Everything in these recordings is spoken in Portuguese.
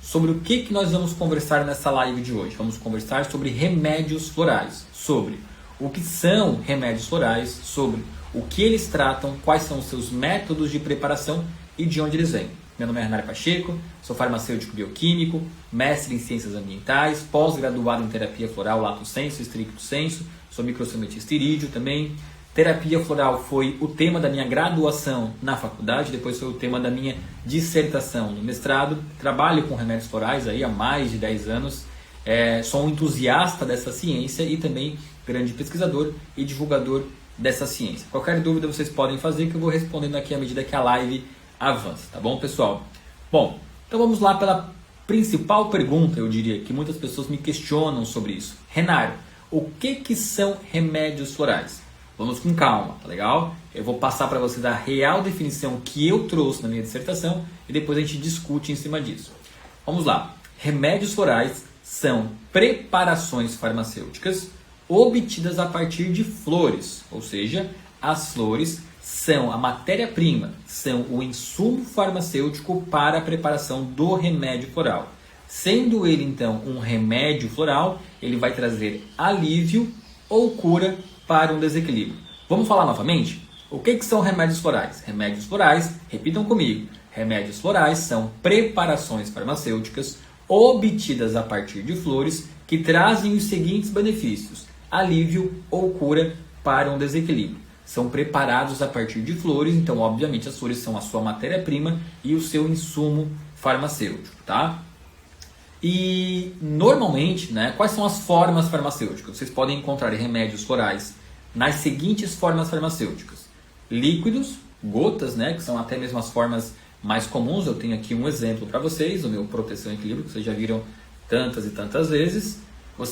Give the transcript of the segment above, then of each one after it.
sobre o que nós vamos conversar nessa live de hoje. Vamos conversar sobre remédios florais, sobre o que são remédios florais, sobre o que eles tratam, quais são os seus métodos de preparação e de onde eles vêm. Meu nome é Renato Pacheco, sou farmacêutico bioquímico, mestre em ciências ambientais, pós-graduado em terapia floral lato sensu, stricto sensu, sou microsemetista irídeo também. Terapia floral foi o tema da minha graduação na faculdade, depois foi o tema da minha dissertação no mestrado. Trabalho com remédios florais aí há mais de 10 anos, sou um entusiasta dessa ciência e também grande pesquisador e divulgador dessa ciência. Qualquer dúvida vocês podem fazer que eu vou respondendo aqui à medida que a live avança, tá bom, pessoal? Bom, então vamos lá pela principal pergunta, eu diria, que muitas pessoas me questionam sobre isso. Renário, o que são remédios florais? Vamos com calma, tá legal? Eu vou passar para vocês a real definição que eu trouxe na minha dissertação e depois a gente discute em cima disso. Vamos lá. Remédios florais são preparações farmacêuticas obtidas a partir de flores, ou seja, as flores são a matéria-prima, são o insumo farmacêutico para a preparação do remédio floral. Sendo ele, então, um remédio floral, ele vai trazer alívio ou cura para um desequilíbrio. Vamos falar novamente? O que são remédios florais? Remédios florais, repitam comigo, remédios florais são preparações farmacêuticas obtidas a partir de flores que trazem os seguintes benefícios: alívio ou cura para um desequilíbrio. São preparados a partir de flores, então obviamente as flores são a sua matéria-prima e o seu insumo farmacêutico, tá? E normalmente, quais são as formas farmacêuticas? Vocês podem encontrar remédios florais nas seguintes formas farmacêuticas: líquidos, gotas, que são até mesmo as formas mais comuns. Eu tenho aqui um exemplo para vocês, o meu Proteção e Equilíbrio, que vocês já viram tantas e tantas vezes.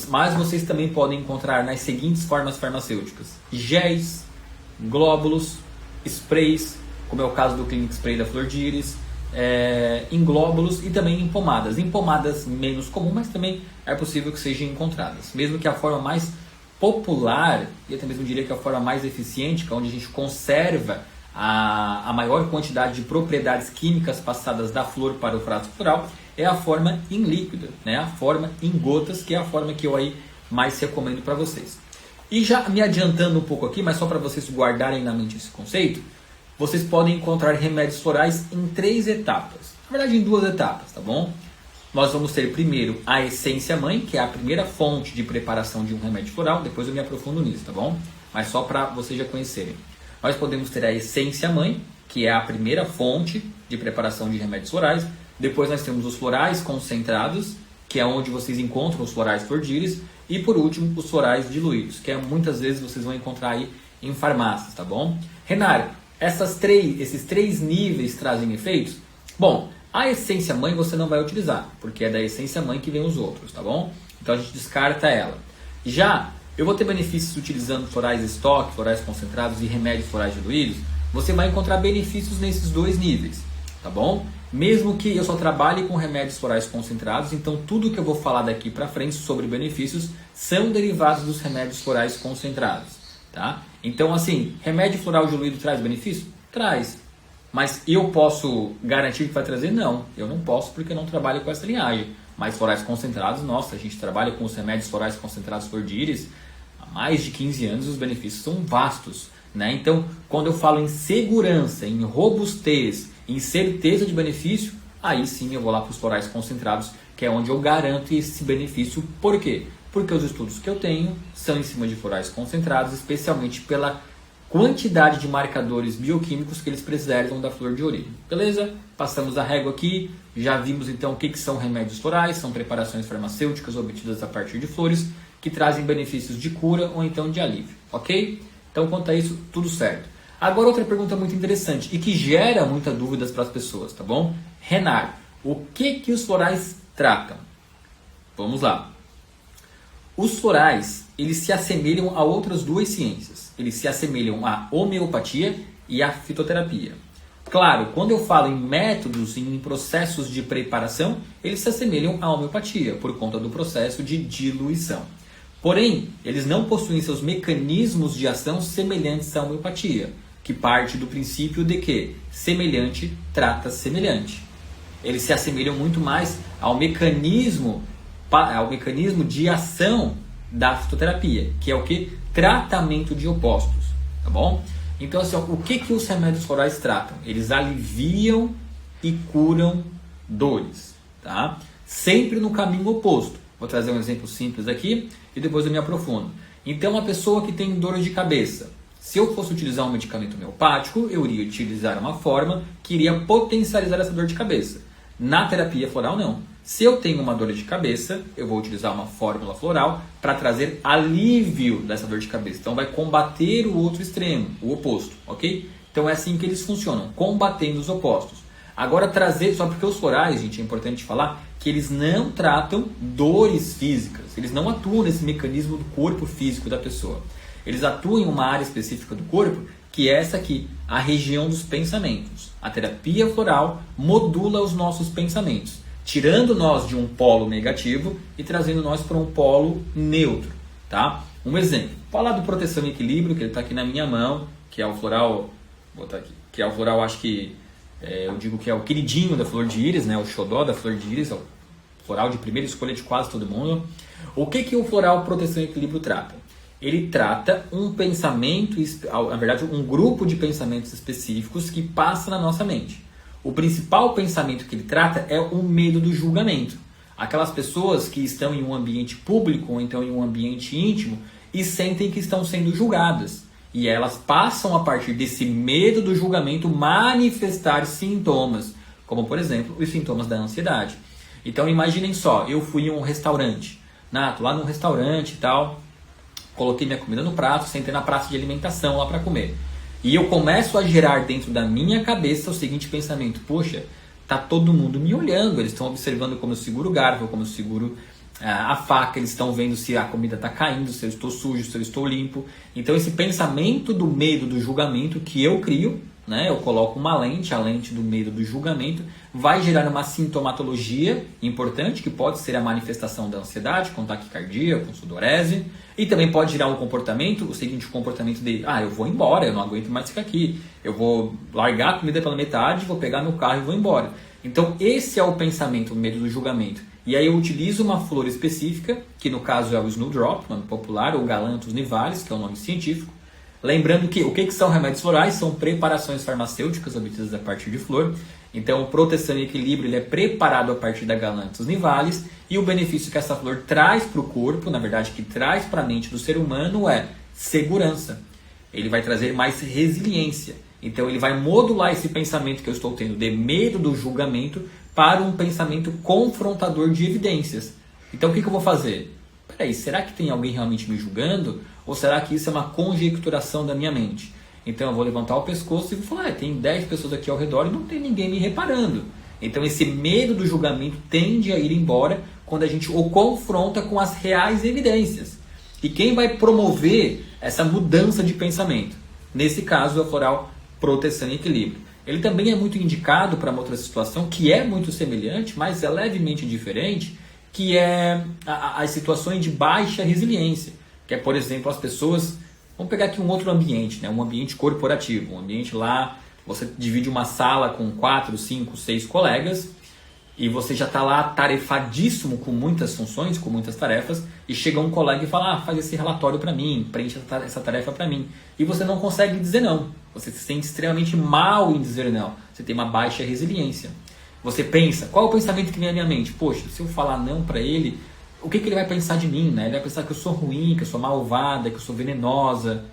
Mas vocês também podem encontrar nas seguintes formas farmacêuticas: géis, glóbulos, sprays, como é o caso do Clinic Spray da Flor de Íris, em glóbulos e também em pomadas. Em pomadas menos comum, mas também é possível que sejam encontradas. Mesmo que a forma mais popular, e até mesmo diria que a forma mais eficiente, que é onde a gente conserva a maior quantidade de propriedades químicas passadas da flor para o frasco floral, é a forma em líquido, a forma em gotas, que é a forma que eu aí mais recomendo para vocês. E já me adiantando um pouco aqui, mas só para vocês guardarem na mente esse conceito, vocês podem encontrar remédios florais em 3 etapas. Na verdade, em 2 etapas, tá bom? Nós vamos ter primeiro a essência mãe, que é a primeira fonte de preparação de um remédio floral. Depois eu me aprofundo nisso, tá bom? Mas só para vocês já conhecerem. Nós podemos ter a essência mãe, que é a primeira fonte de preparação de remédios florais. Depois nós temos os florais concentrados, que é onde vocês encontram os florais Flor de Íris. E por último, os florais diluídos, que muitas vezes vocês vão encontrar aí em farmácias, tá bom? Renário, esses 3 níveis trazem efeitos? Bom, a essência mãe você não vai utilizar, porque é da essência mãe que vem os outros, tá bom? Então a gente descarta ela. Já eu vou ter benefícios utilizando florais estoque, florais concentrados e remédios florais diluídos. Você vai encontrar benefícios nesses 2 níveis, tá bom? Mesmo que eu só trabalhe com remédios florais concentrados, então tudo que eu vou falar daqui para frente sobre benefícios são derivados dos remédios florais concentrados, tá? Então, assim, remédio floral diluído traz benefício? Traz. Mas eu posso garantir que vai trazer? Não, eu não posso porque eu não trabalho com essa linhagem. Mas florais concentrados, nossa, a gente trabalha com os remédios florais concentrados Flor de Íris há mais de 15 anos, os benefícios são vastos, Então, quando eu falo em segurança, em robustez, em certeza de benefício, aí sim eu vou lá para os florais concentrados, que é onde eu garanto esse benefício. Por quê? Porque os estudos que eu tenho são em cima de florais concentrados, especialmente pela quantidade de marcadores bioquímicos que eles preservam da flor de origem. Beleza? Passamos a régua aqui, já vimos então o que são remédios florais, são preparações farmacêuticas obtidas a partir de flores, que trazem benefícios de cura ou então de alívio, ok? Então quanto a isso, tudo certo. Agora outra pergunta muito interessante e que gera muitas dúvidas para as pessoas, tá bom? Renário, o que os florais tratam? Vamos lá. Os florais, eles se assemelham a outras 2 ciências. Eles se assemelham à homeopatia e à fitoterapia. Claro, quando eu falo em métodos, em processos de preparação, eles se assemelham à homeopatia, por conta do processo de diluição. Porém, eles não possuem seus mecanismos de ação semelhantes à homeopatia, que parte do princípio de que semelhante trata semelhante. Eles se assemelham muito mais ao mecanismo de ação da fitoterapia, que é o que? Tratamento de opostos, tá bom? Então, assim, o que os remédios florais tratam? Eles aliviam e curam dores, tá? Sempre no caminho oposto. Vou trazer um exemplo simples aqui e depois eu me aprofundo. Então, uma pessoa que tem dor de cabeça, se eu fosse utilizar um medicamento homeopático, eu iria utilizar uma forma que iria potencializar essa dor de cabeça. Na terapia floral, não. Se eu tenho uma dor de cabeça, eu vou utilizar uma fórmula floral para trazer alívio dessa dor de cabeça. Então, vai combater o outro extremo, o oposto, ok? Então, é assim que eles funcionam, combatendo os opostos. Agora, trazer, só porque os florais, gente, é importante falar que eles não tratam dores físicas. Eles não atuam nesse mecanismo do corpo físico da pessoa. Eles atuam em uma área específica do corpo, que é essa aqui, a região dos pensamentos. A terapia floral modula os nossos pensamentos, tirando nós de um polo negativo e trazendo nós para um polo neutro, tá? Um exemplo, falar do proteção e equilíbrio, que ele está aqui na minha mão, que é o floral, vou botar aqui, que é o floral, acho que, eu digo que é o queridinho da flor de íris, né? O xodó da flor de íris, é o floral de primeira escolha de quase todo mundo. O que o floral proteção e equilíbrio trata? Ele trata um pensamento, na verdade, um grupo de pensamentos específicos que passa na nossa mente. O principal pensamento que ele trata é o medo do julgamento. Aquelas pessoas que estão em um ambiente público ou então em um ambiente íntimo e sentem que estão sendo julgadas. E elas passam, a partir desse medo do julgamento, manifestar sintomas, como, por exemplo, os sintomas da ansiedade. Então, imaginem só, eu fui em um restaurante, Nato, lá num restaurante e tal, coloquei minha comida no prato, sentei na praça de alimentação lá para comer. E eu começo a gerar dentro da minha cabeça o seguinte pensamento: poxa, tá todo mundo me olhando, eles estão observando como eu seguro o garfo, como eu seguro a faca, eles estão vendo se a comida está caindo, se eu estou sujo, se eu estou limpo. Então esse pensamento do medo do julgamento que eu crio, né, eu coloco uma lente, a lente do medo do julgamento, vai gerar uma sintomatologia importante, que pode ser a manifestação da ansiedade, com taquicardia, com sudorese, e também pode gerar um comportamento, o seguinte comportamento de, eu vou embora, eu não aguento mais ficar aqui, eu vou largar a comida pela metade, vou pegar meu carro e vou embora. Então esse é o pensamento, o medo do julgamento. E aí eu utilizo uma flor específica, que no caso é o Snowdrop, nome popular, ou Galanthus nivalis, que é o nome científico. Lembrando que o que são remédios florais? São preparações farmacêuticas obtidas a partir de flor. Então, proteção e equilíbrio ele é preparado a partir da Galanthus nivalis. E o benefício que essa flor traz para o corpo, na verdade, que traz para a mente do ser humano é segurança. Ele vai trazer mais resiliência. Então, ele vai modular esse pensamento que eu estou tendo de medo do julgamento para um pensamento confrontador de evidências. Então, o que eu vou fazer? Peraí, será que tem alguém realmente me julgando? Ou será que isso é uma conjecturação da minha mente? Então eu vou levantar o pescoço e vou falar, tem 10 pessoas aqui ao redor e não tem ninguém me reparando. Então esse medo do julgamento tende a ir embora quando a gente o confronta com as reais evidências. E quem vai promover essa mudança de pensamento? Nesse caso é o floral proteção e equilíbrio. Ele também é muito indicado para uma outra situação que é muito semelhante, mas é levemente diferente, que é as situações de baixa resiliência. Que é, por exemplo, as pessoas... Vamos pegar aqui um outro ambiente, né? Um ambiente corporativo. Um ambiente lá, você divide uma sala com 4, 5, 6 colegas e você já está lá atarefadíssimo com muitas funções, com muitas tarefas, e chega um colega e fala, faz esse relatório para mim, preenche essa tarefa para mim. E você não consegue dizer não. Você se sente extremamente mal em dizer não. Você tem uma baixa resiliência. Você pensa, qual é o pensamento que vem à minha mente? Poxa, se eu falar não para ele... O que ele vai pensar de mim, né? Ele vai pensar que eu sou ruim, que eu sou malvada, que eu sou venenosa.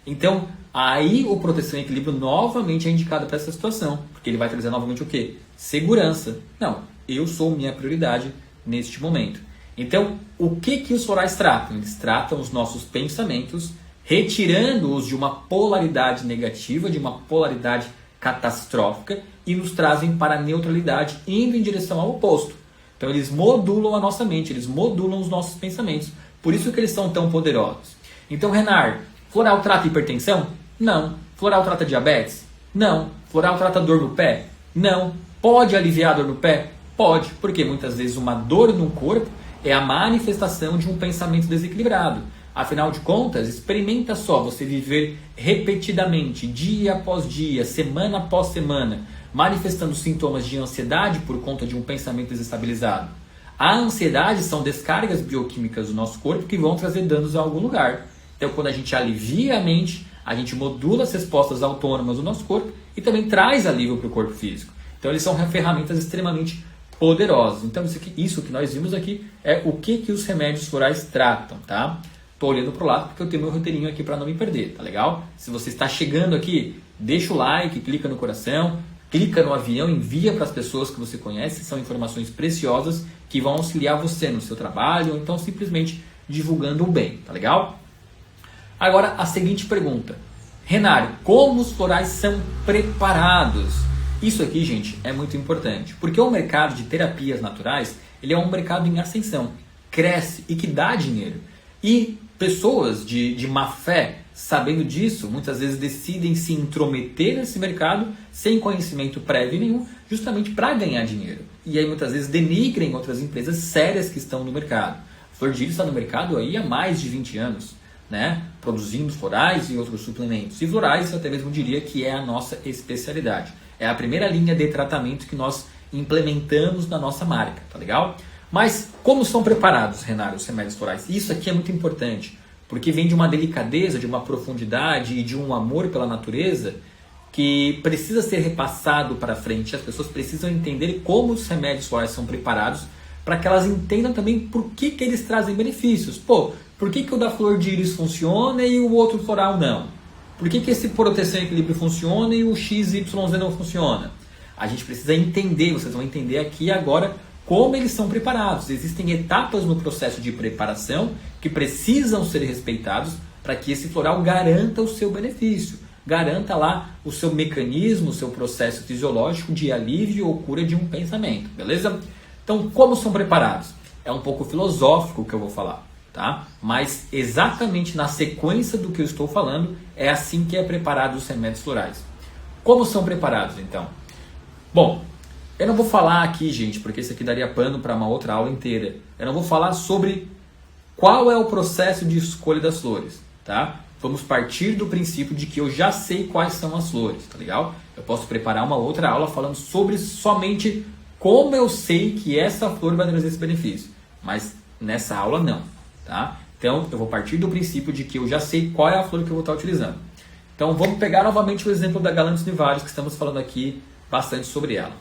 Então, aí o proteção e equilíbrio novamente é indicado para essa situação. Porque ele vai trazer novamente o quê? Segurança. Não, eu sou minha prioridade neste momento. Então, o que os florais tratam? Eles tratam os nossos pensamentos, retirando-os de uma polaridade negativa, de uma polaridade catastrófica, e nos trazem para a neutralidade, indo em direção ao oposto. Então eles modulam a nossa mente, eles modulam os nossos pensamentos. Por isso que eles são tão poderosos. Então, Renard, floral trata hipertensão? Não. Floral trata diabetes? Não. Floral trata dor no pé? Não. Pode aliviar a dor no pé? Pode, porque muitas vezes uma dor no corpo é a manifestação de um pensamento desequilibrado. Afinal de contas, experimenta só você viver repetidamente, dia após dia, semana após semana, manifestando sintomas de ansiedade por conta de um pensamento desestabilizado. A ansiedade são descargas bioquímicas do nosso corpo que vão trazer danos a algum lugar. Então, quando a gente alivia a mente, a gente modula as respostas autônomas do nosso corpo e também traz alívio para o corpo físico. Então, eles são ferramentas extremamente poderosas. Então, isso que nós vimos aqui é o que os remédios florais tratam, tá? Tô olhando pro lado porque eu tenho meu roteirinho aqui para não me perder, tá legal? Se você está chegando aqui, deixa o like, clica no coração, clica no avião, envia para as pessoas que você conhece, são informações preciosas que vão auxiliar você no seu trabalho, ou então simplesmente divulgando o bem, tá legal? Agora a seguinte pergunta: Renário, como os florais são preparados? Isso aqui, gente, é muito importante, porque o mercado de terapias naturais, ele é um mercado em ascensão, cresce e que dá dinheiro. E pessoas de má fé, sabendo disso, muitas vezes decidem se intrometer nesse mercado sem conhecimento prévio nenhum, justamente para ganhar dinheiro. E aí muitas vezes denigrem outras empresas sérias que estão no mercado. Flor de Lis está no mercado aí há mais de 20 anos, né? Produzindo florais e outros suplementos. E florais, eu até mesmo diria que é a nossa especialidade. É a primeira linha de tratamento que nós implementamos na nossa marca, tá legal? Mas como são preparados, Renário, os remédios florais? Isso aqui é muito importante, porque vem de uma delicadeza, de uma profundidade e de um amor pela natureza que precisa ser repassado para frente. As pessoas precisam entender como os remédios florais são preparados para que elas entendam também por que eles trazem benefícios. Pô, por que o da flor de íris funciona e o outro floral não? Por que esse proteção e equilíbrio funciona e o XYZ não funciona? A gente precisa entender, vocês vão entender aqui agora como eles são preparados. Existem etapas no processo de preparação que precisam ser respeitados para que esse floral garanta o seu benefício, garanta lá o seu mecanismo, o seu processo fisiológico de alívio ou cura de um pensamento, beleza? Então, como são preparados? É um pouco filosófico o que eu vou falar, tá? Mas exatamente na sequência do que eu estou falando, é assim que é preparado os remédios florais. Como são preparados, então? Bom, eu não vou falar aqui, gente, porque isso aqui daria pano para uma outra aula inteira. Eu não vou falar sobre qual é o processo de escolha das flores, tá? Vamos partir do princípio de que eu já sei quais são as flores, tá legal? Eu posso preparar uma outra aula falando sobre somente como eu sei que essa flor vai trazer esse benefício. Mas nessa aula não, tá? Então eu vou partir do princípio de que eu já sei qual é a flor que eu vou estar utilizando. Então vamos pegar novamente o exemplo da Galanthus nivalis, que estamos falando aqui bastante sobre ela.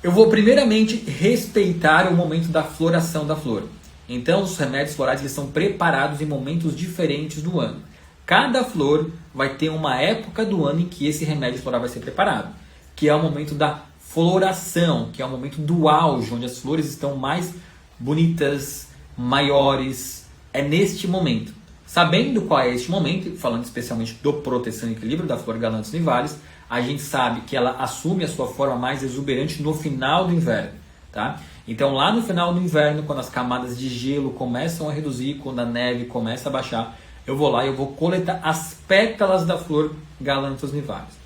Eu vou primeiramente respeitar o momento da floração da flor. Então os remédios florais eles são preparados em momentos diferentes do ano. Cada flor vai ter uma época do ano em que esse remédio floral vai ser preparado, que é o momento da floração, que é o momento do auge, onde as flores estão mais bonitas, maiores. É neste momento. Sabendo qual é este momento, falando especialmente do proteção e equilíbrio da flor Galanthus nivalis, a gente sabe que ela assume a sua forma mais exuberante no final do inverno, tá? Então lá no final do inverno, quando as camadas de gelo começam a reduzir, quando a neve começa a baixar, eu vou lá e eu vou coletar as pétalas da flor Galanthus nivalis.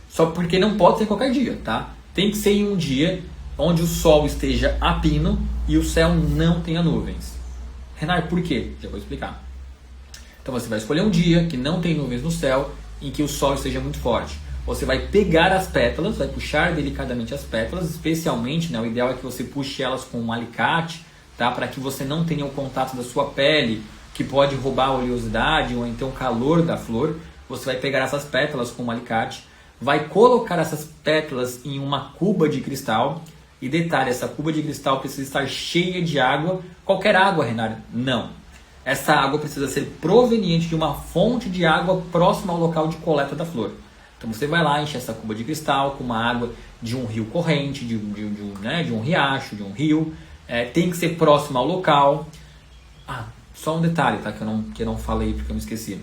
Só porque não pode ser qualquer dia, tá? Tem que ser em um dia onde o sol esteja a pino e o céu não tenha nuvens. Renato, por quê? Já vou explicar. Então você vai escolher um dia que não tem nuvens no céu, em que o sol esteja muito forte. Você vai pegar as pétalas, vai puxar delicadamente as pétalas, especialmente, né, o ideal é que você puxe elas com um alicate, tá, para que você não tenha o contato da sua pele, que pode roubar a oleosidade ou então o calor da flor. Você vai pegar essas pétalas com um alicate, vai colocar essas pétalas em uma cuba de cristal. E detalhe, essa cuba de cristal precisa estar cheia de água. Qualquer água, Renato? Não. Essa água precisa ser proveniente de uma fonte de água próxima ao local de coleta da flor. Então você vai lá, enche essa cuba de cristal com uma água de um rio corrente, de um riacho, de um rio. Tem que ser próximo ao local. Só um detalhe, tá, que eu não falei porque eu me esqueci.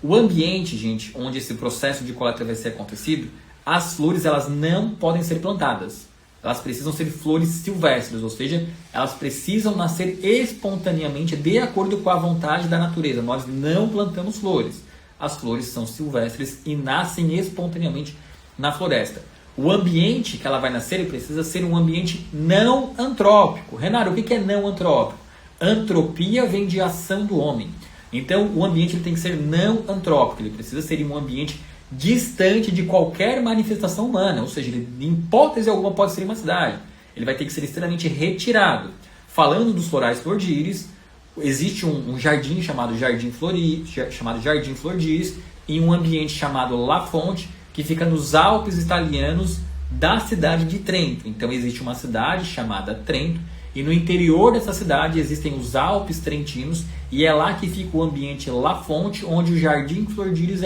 O ambiente, gente, onde esse processo de coleta vai ser acontecido, as flores elas não podem ser plantadas. Elas precisam ser flores silvestres, ou seja, elas precisam nascer espontaneamente de acordo com a vontade da natureza. Nós não plantamos flores. As flores são silvestres e nascem espontaneamente na floresta. O ambiente que ela vai nascer precisa ser um ambiente não antrópico. Renato, o que é não antrópico? Antropia vem de ação do homem. Então, o ambiente ele tem que ser não antrópico. Ele precisa ser um ambiente distante de qualquer manifestação humana, ou seja, ele, em hipótese alguma pode ser em uma cidade. Ele vai ter que ser extremamente retirado. Falando dos florais Flor de Íris, existe um jardim chamado Jardim Flor de Íris, em um ambiente chamado La Fonte, que fica nos Alpes italianos da cidade de Trento. Então existe uma cidade chamada Trento, e no interior dessa cidade existem os Alpes Trentinos, e é lá que fica o ambiente La Fonte, onde o Jardim Flor de Íris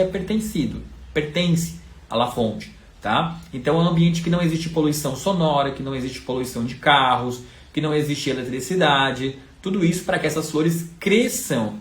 pertence a La Fonte. Tá? Então é um ambiente que não existe poluição sonora, que não existe poluição de carros, que não existe eletricidade, tudo isso para que essas flores cresçam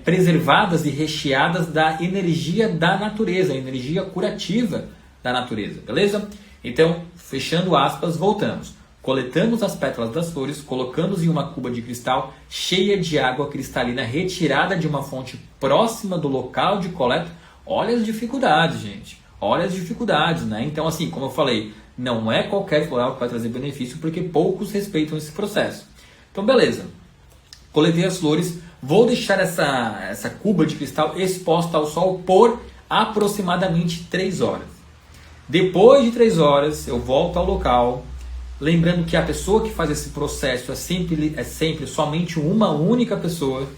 preservadas e recheadas da energia da natureza, a energia curativa da natureza, beleza? Então, fechando aspas, voltamos. Coletamos as pétalas das flores, colocamos em uma cuba de cristal cheia de água cristalina retirada de uma fonte próxima do local de coleta. Olha as dificuldades, gente. Olha as dificuldades, né? Então, assim, como eu falei, não é qualquer floral que vai trazer benefício, porque poucos respeitam esse processo. Então, beleza. Coletei as flores, vou deixar essa cuba de cristal exposta ao sol por aproximadamente 3 horas. Depois de 3 horas, eu volto ao local, lembrando que a pessoa que faz esse processo é sempre somente uma única pessoa,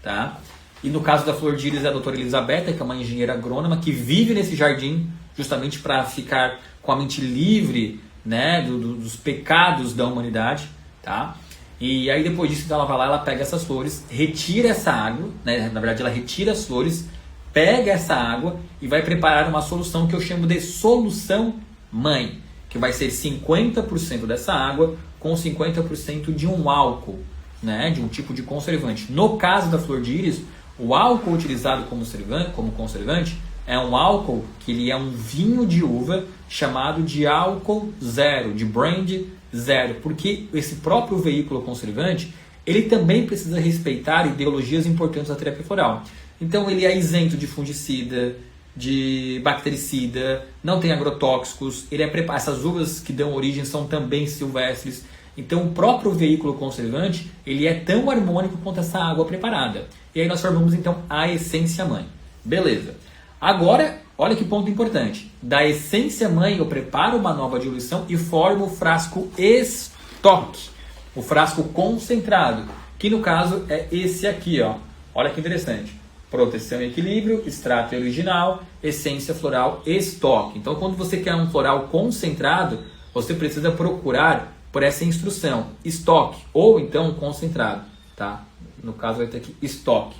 tá? E no caso da Flor de Íris é a doutora Elisabetta, que é uma engenheira agrônoma que vive nesse jardim justamente para ficar com a mente livre, né, dos pecados da humanidade, tá? E aí depois disso ela vai lá, ela pega essas flores, retira essa água, né, na verdade ela retira as flores, pega essa água e vai preparar uma solução que eu chamo de solução mãe, que vai ser 50% dessa água com 50% de um álcool, né, de um tipo de conservante. No caso da Flor de Íris, o álcool utilizado como conservante é um álcool que ele é um vinho de uva chamado de álcool zero, de brand zero, porque esse próprio veículo conservante ele também precisa respeitar ideologias importantes da terapia floral. Então ele é isento de fungicida, de bactericida, não tem agrotóxicos, essas uvas que dão origem são também silvestres. Então o próprio veículo conservante ele é tão harmônico quanto essa água preparada. E aí nós formamos então a essência mãe. Beleza. Agora, olha que ponto importante. Da essência mãe eu preparo uma nova diluição e formo o frasco estoque. O frasco concentrado, que no caso é esse aqui, ó. Olha que interessante. Proteção e equilíbrio, extrato original, essência floral, estoque. Então quando você quer um floral concentrado, você precisa procurar por essa instrução, estoque, ou então concentrado, tá? No caso vai ter aqui estoque.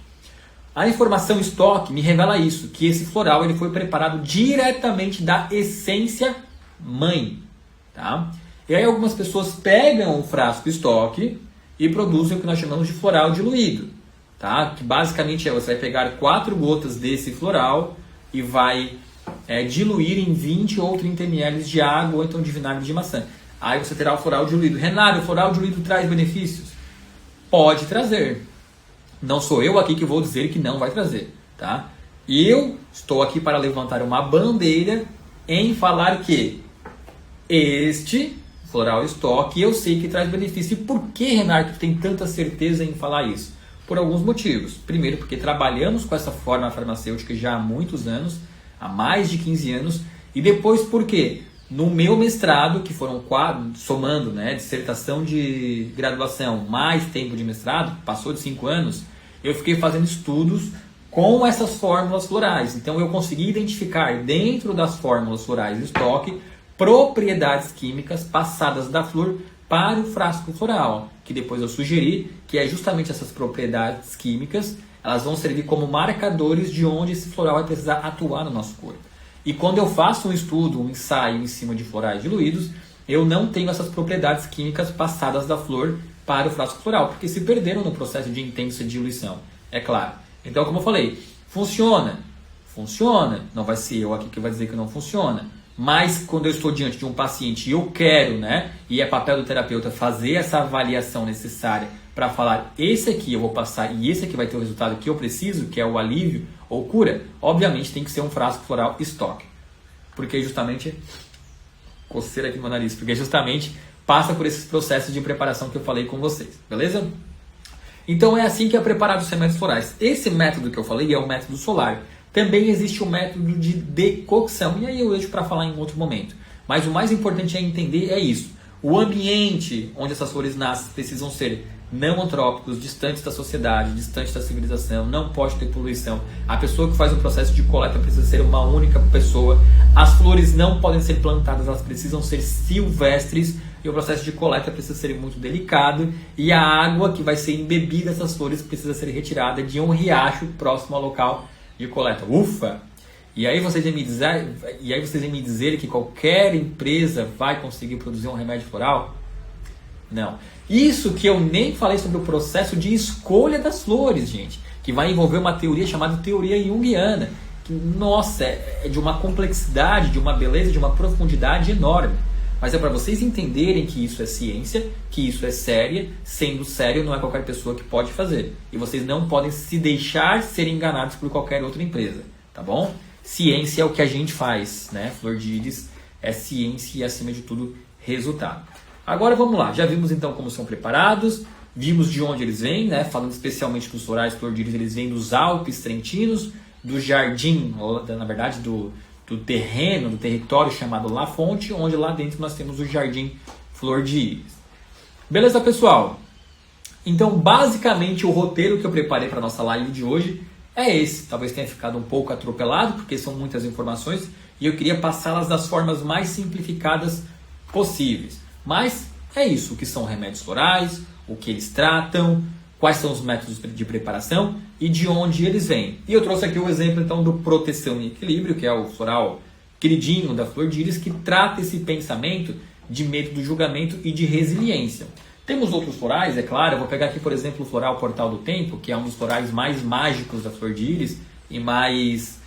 A informação estoque me revela isso, que esse floral ele foi preparado diretamente da essência mãe, tá? E aí algumas pessoas pegam o frasco estoque e produzem o que nós chamamos de floral diluído, tá? Que basicamente você vai pegar 4 gotas desse floral e vai diluir em 20 ou 30 ml de água ou então de vinagre de maçã. Aí você terá o floral diluído. Renato, o floral diluído traz benefícios? Pode trazer. Não sou eu aqui que vou dizer que não vai trazer, tá? Eu estou aqui para levantar uma bandeira em falar que este floral estoque eu sei que traz benefício. E por que, Renato, tem tanta certeza em falar isso? Por alguns motivos. Primeiro, porque trabalhamos com essa forma farmacêutica já há muitos anos, há mais de 15 anos. E depois, por quê? No meu mestrado, que foram 4, somando, né, dissertação de graduação mais tempo de mestrado, passou de 5 anos, eu fiquei fazendo estudos com essas fórmulas florais. Então eu consegui identificar dentro das fórmulas florais de estoque propriedades químicas passadas da flor para o frasco floral, que depois eu sugeri que é justamente essas propriedades químicas, elas vão servir como marcadores de onde esse floral vai precisar atuar no nosso corpo. E quando eu faço um estudo, um ensaio em cima de florais diluídos, eu não tenho essas propriedades químicas passadas da flor para o frasco floral, porque se perderam no processo de intensa diluição, é claro. Então, como eu falei, funciona? Funciona. Não vai ser eu aqui que vai dizer que não funciona. Mas quando eu estou diante de um paciente e eu quero, né, e é papel do terapeuta fazer essa avaliação necessária para falar, esse aqui eu vou passar e esse aqui vai ter o resultado que eu preciso, que é o alívio ou cura, obviamente tem que ser um frasco floral estoque. Porque justamente, coceira aqui no meu nariz, porque justamente passa por esses processos de preparação que eu falei com vocês, beleza? Então é assim que é preparado os remédios florais. Esse método que eu falei é o método solar. Também existe o método de decocção, e aí eu deixo para falar em outro momento. Mas o mais importante é entender é isso. O ambiente onde essas flores nascem precisam ser não antrópicos, distantes da sociedade, distantes da civilização, não pode ter poluição. A pessoa que faz o processo de coleta precisa ser uma única pessoa. As flores não podem ser plantadas, elas precisam ser silvestres e o processo de coleta precisa ser muito delicado. E a água que vai ser embebida dessas flores precisa ser retirada de um riacho próximo ao local de coleta. Ufa! E aí vocês vêm me dizer que qualquer empresa vai conseguir produzir um remédio floral? Não. Isso que eu nem falei sobre o processo de escolha das flores, gente, que vai envolver uma teoria chamada teoria junguiana, que, nossa, é de uma complexidade, de uma beleza, de uma profundidade enorme. Mas é para vocês entenderem que isso é ciência, que isso é séria. Sendo sério, não é qualquer pessoa que pode fazer. E vocês não podem se deixar ser enganados por qualquer outra empresa, tá bom? Ciência é o que a gente faz, né? Flor de Íris é ciência e, acima de tudo, resultado. Agora vamos lá, já vimos então como são preparados, vimos de onde eles vêm, né? Falando especialmente dos florais Flor de Íris, eles vêm dos Alpes Trentinos, do jardim, na verdade do terreno, do território chamado La Fonte, onde lá dentro nós temos o jardim Flor de Íris. Beleza, pessoal? Então, basicamente, o roteiro que eu preparei para a nossa live de hoje é esse. Talvez tenha ficado um pouco atropelado, porque são muitas informações, e eu queria passá-las das formas mais simplificadas possíveis. Mas é isso, o que são remédios florais, o que eles tratam, quais são os métodos de preparação e de onde eles vêm. E eu trouxe aqui o exemplo então do Proteção e Equilíbrio, que é o floral queridinho da Flor de Íris, que trata esse pensamento de medo do julgamento e de resiliência. Temos outros florais, é claro, eu vou pegar aqui por exemplo o floral Portal do Tempo, que é um dos florais mais mágicos da Flor de Íris e mais...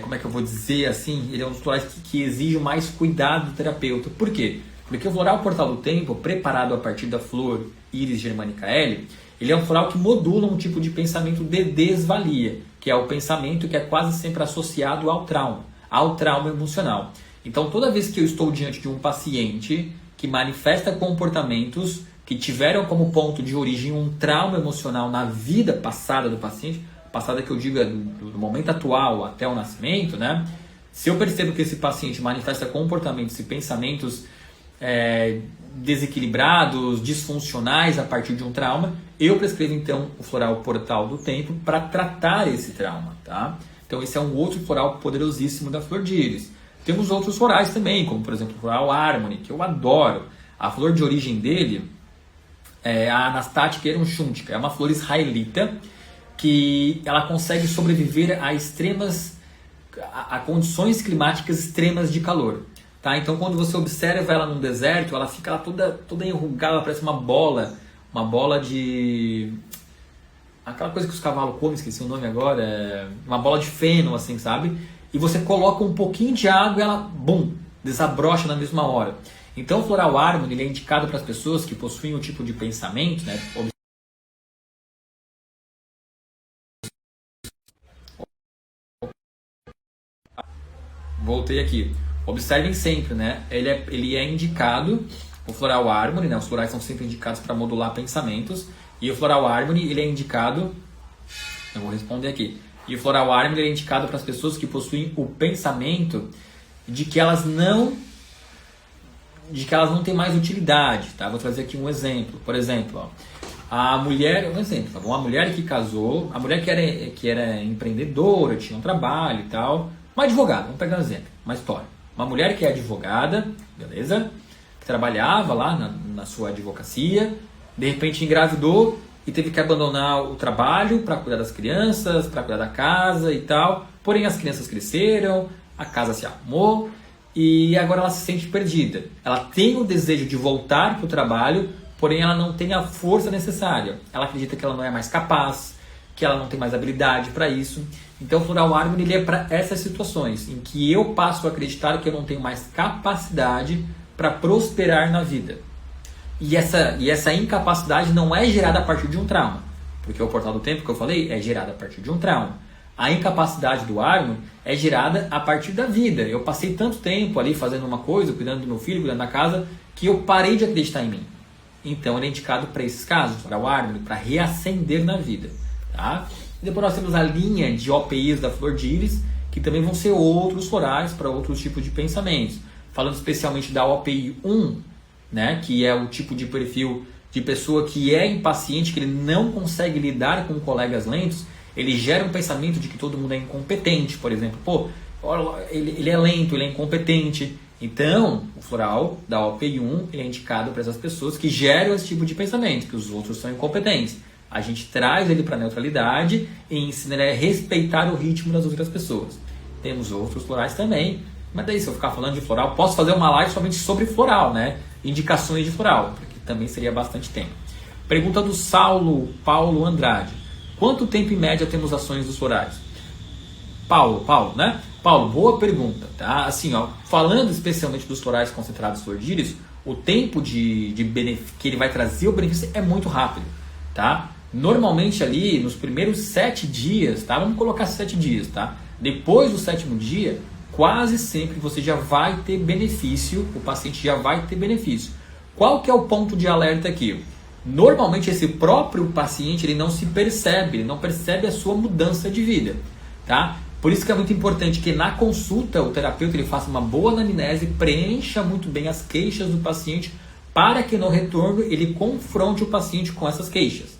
como é que eu vou dizer assim? Ele é um dos florais que exige mais cuidado do terapeuta. Por quê? Porque o floral Portal do Tempo, preparado a partir da flor Iris germanica L, ele é um floral que modula um tipo de pensamento de desvalia, que é o pensamento que é quase sempre associado ao trauma emocional. Então, toda vez que eu estou diante de um paciente que manifesta comportamentos que tiveram como ponto de origem um trauma emocional na vida passada do paciente, passada que eu digo é do momento atual até o nascimento, né? Se eu percebo que esse paciente manifesta comportamentos e pensamentos desequilibrados, disfuncionais a partir de um trauma, eu prescrevo então o floral Portal do Tempo para tratar esse trauma, tá? Então esse é um outro floral poderosíssimo da Flor de Íris. Temos outros florais também, como por exemplo o floral Harmony, que eu adoro. A flor de origem dele é a Anastatica eronchuntica, é uma flor israelita que ela consegue sobreviver a condições climáticas extremas de calor. Tá? Então, quando você observa ela num deserto, ela fica toda enrugada, ela parece uma bola de... aquela coisa que os cavalos comem, esqueci o nome agora, uma bola de feno, assim, sabe? E você coloca um pouquinho de água e ela, bum, desabrocha na mesma hora. Então, o floral Harmony, ele é indicado para as pessoas que possuem um tipo de pensamento, né? Voltei aqui. Observem sempre, né? Ele é indicado, o Floral Harmony, né? Os florais são sempre indicados para modular pensamentos. E o Floral Harmony, ele é indicado... Eu vou responder aqui. E o Floral Harmony ele é indicado para as pessoas que possuem o pensamento de que elas não têm mais utilidade, tá? Vou trazer aqui um exemplo. Por exemplo, ó, a mulher... Um exemplo, tá bom? A mulher que casou, a mulher que era empreendedora, tinha um trabalho e tal... Uma advogada, vamos pegar um exemplo, uma história. Uma mulher que é advogada, beleza? Que trabalhava lá na sua advocacia, de repente engravidou e teve que abandonar o trabalho para cuidar das crianças, para cuidar da casa e tal. Porém, as crianças cresceram, a casa se arrumou e agora ela se sente perdida. Ela tem o desejo de voltar para o trabalho, porém ela não tem a força necessária. Ela acredita que ela não é mais capaz, que ela não tem mais habilidade para isso. Então o Floral Harmony ele é para essas situações em que eu passo a acreditar que eu não tenho mais capacidade para prosperar na vida. E essa incapacidade não é gerada a partir de um trauma, porque o Portal do Tempo que eu falei é gerado a partir de um trauma. A incapacidade do Harmony é gerada a partir da vida. Eu passei tanto tempo ali fazendo uma coisa, cuidando do meu filho, cuidando da casa, que eu parei de acreditar em mim. Então ele é indicado para esses casos, para o Harmony, para reacender na vida. Tá? E depois nós temos a linha de OPIs da Flor de Íris, que também vão ser outros florais para outros tipos de pensamentos. Falando especialmente da OPI 1, né, que é o tipo de perfil de pessoa que é impaciente, que ele não consegue lidar com colegas lentos, ele gera um pensamento de que todo mundo é incompetente, por exemplo. Pô, ele é lento, ele é incompetente. Então, o floral da OPI 1 ele é indicado para essas pessoas que geram esse tipo de pensamento, que os outros são incompetentes. A gente traz ele para a neutralidade e ensina ele a respeitar o ritmo das outras pessoas. Temos outros florais também, mas daí se eu ficar falando de floral, posso fazer uma live somente sobre floral, né? Indicações de floral, porque também seria bastante tempo. Pergunta do Paulo Andrade. Quanto tempo em média temos ações dos florais? Paulo, né? Paulo, boa pergunta, tá? Assim, ó, falando especialmente dos florais concentrados Flor de Íris, o tempo que ele vai trazer o benefício é muito rápido, tá? Normalmente ali nos primeiros 7 dias, tá? Vamos colocar 7 dias, tá? Depois do 7º dia, quase sempre você já vai ter benefício, o paciente já vai ter benefício. Qual que é o ponto de alerta aqui? Normalmente esse próprio paciente ele não se percebe, ele não percebe a sua mudança de vida, tá? Por isso que é muito importante que na consulta o terapeuta ele faça uma boa anamnese, preencha muito bem as queixas do paciente para que no retorno ele confronte o paciente com essas queixas,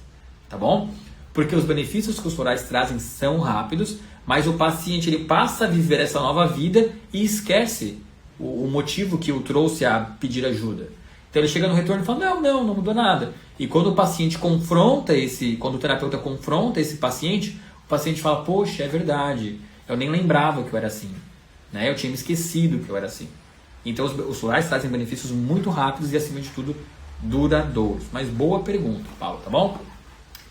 tá bom? Porque os benefícios que os florais trazem são rápidos, mas o paciente ele passa a viver essa nova vida e esquece o motivo que o trouxe a pedir ajuda. Então ele chega no retorno e fala, não mudou nada. E quando o paciente quando o terapeuta confronta esse paciente, o paciente fala, poxa, é verdade, eu nem lembrava que eu era assim, né? Eu tinha me esquecido que eu era assim. Então os florais trazem benefícios muito rápidos e acima de tudo duradouros. Mas boa pergunta, Paulo, tá bom?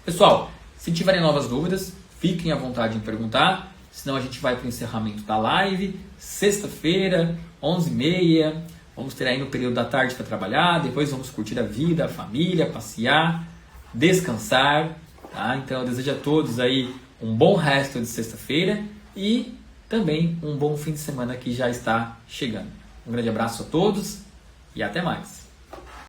Pessoal, se tiverem novas dúvidas, fiquem à vontade em perguntar, senão a gente vai para o encerramento da live, sexta-feira, 11h30, vamos ter aí no período da tarde para trabalhar, depois vamos curtir a vida, a família, passear, descansar, tá? Então eu desejo a todos aí um bom resto de sexta-feira e também um bom fim de semana que já está chegando. Um grande abraço a todos e até mais!